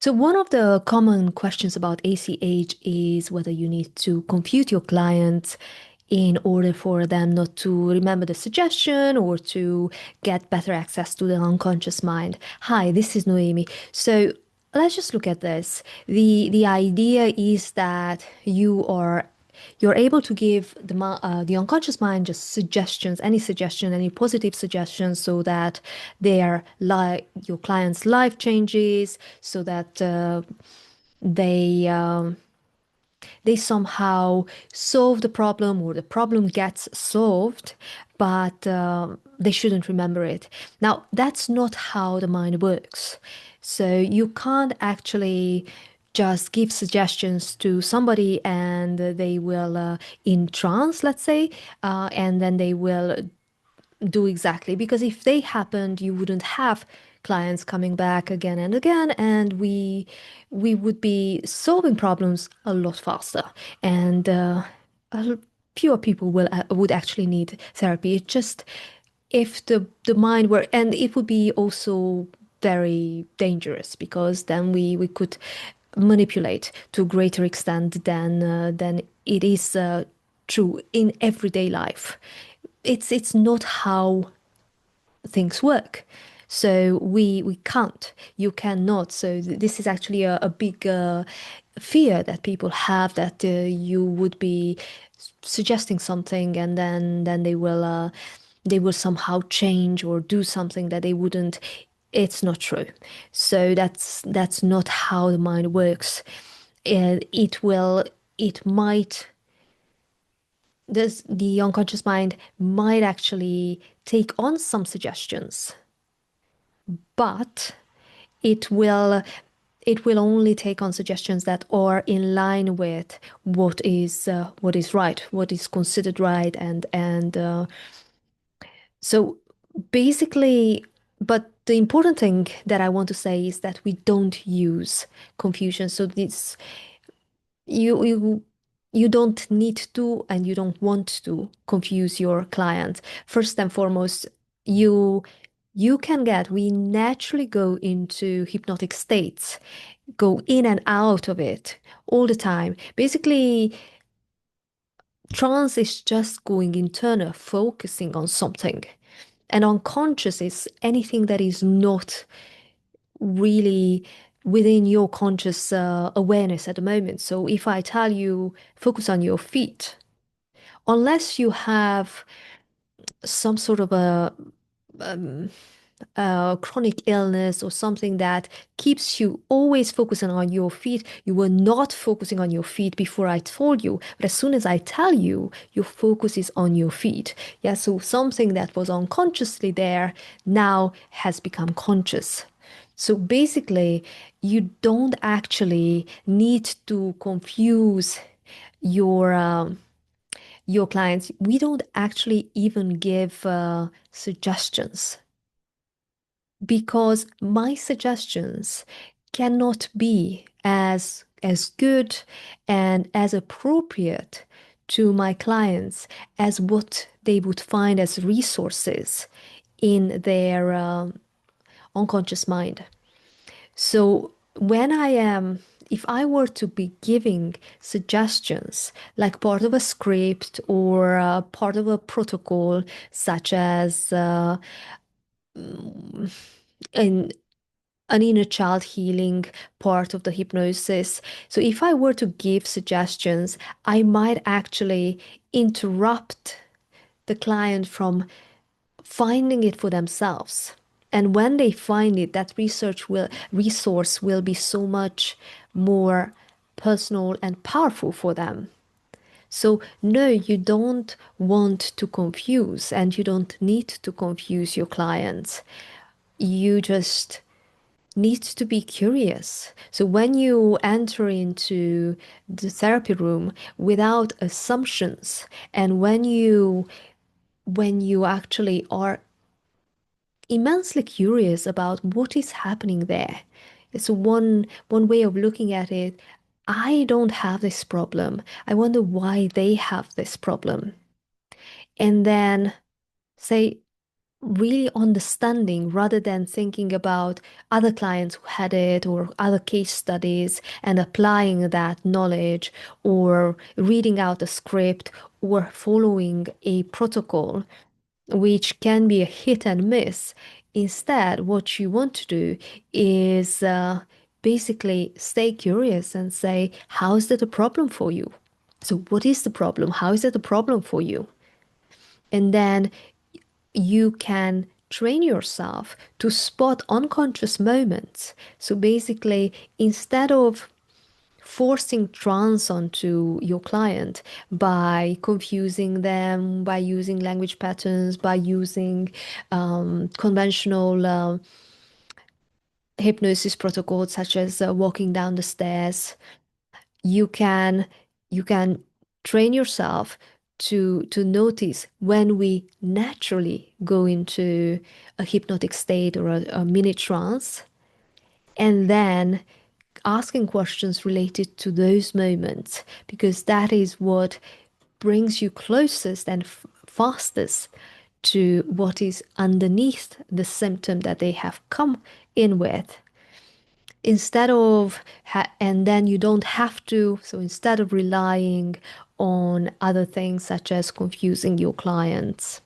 So one of the common questions about ACH is whether you need to confuse your clients in order for them not to remember the suggestion or to get better access to the unconscious mind. Hi, this is Noemi. So let's just look at this. The idea is that you're able to give the unconscious mind just suggestions, any suggestion, any positive suggestions, so that your client's life changes, so that they they somehow solve the problem or the problem gets solved, but they shouldn't remember it. Now, that's not how the mind works. So you can't actually just give suggestions to somebody and they will in trance, let's say, and then they will do exactly, because if they happened you wouldn't have clients coming back again and again, and we would be solving problems a lot faster, and a fewer people would actually need therapy. It's just if the mind were, and it would be also very dangerous, because then we could manipulate to a greater extent than it is true in everyday life. It's not how things work. So we can't. You cannot. So this is actually a big fear that people have, that you would be suggesting something and then they will somehow change or do something that they wouldn't. It's not true. So that's not how the mind works. It will. It might the unconscious mind might actually take on some suggestions, but it will it will only take on suggestions that are in line with what is right, what is considered right, and so basically. But the important thing that I want to say is that we don't use confusion. So this you you don't need to, and you don't want to confuse your client. First and foremost, you you can get we naturally go into hypnotic states, go in and out of it all the time. Basically, trance is just going internal, focusing on something, and unconscious is anything that is not really within your conscious awareness at the moment. So if I tell you focus on your feet, unless you have some sort of a chronic illness or something that keeps you always focusing on your feet, you were not focusing on your feet before I told you. But as soon as I tell you, your focus is on your feet. Yeah, so something that was unconsciously there now has become conscious. So basically, you don't actually need to confuse your your clients. We don't actually even give suggestions, because my suggestions cannot be as good and as appropriate to my clients as what they would find as resources in their unconscious mind. So when if I were to be giving suggestions like part of a script or part of a protocol, such as an an inner child healing part of the hypnosis. So if I were to give suggestions, I might actually interrupt the client from finding it for themselves. And when they find it, that resource will be so much more personal and powerful for them. So no, you don't want to confuse, and you don't need to confuse your clients. You just need to be curious. So when you enter into the therapy room without assumptions, and when you actually are immensely curious about what is happening there. It's one way of looking at it. I don't have this problem. I wonder why they have this problem. And then say, really understanding rather than thinking about other clients who had it or other case studies and applying that knowledge or reading out a script or following a protocol, which can be a hit and miss. Instead, what you want to do is basically stay curious and say, how is that a problem for you? So, what is the problem? How is it a problem for you? And then you can train yourself to spot unconscious moments. So basically, instead of forcing trance onto your client by confusing them, by using language patterns, by using conventional hypnosis protocols such as walking down the stairs, you can you can train yourself to notice when we naturally go into a hypnotic state or a mini trance, and then asking questions related to those moments, because that is what brings you closest and fastest to what is underneath the symptom that they have come in with. Instead of and then you don't have to, so instead of relying on other things such as confusing your clients.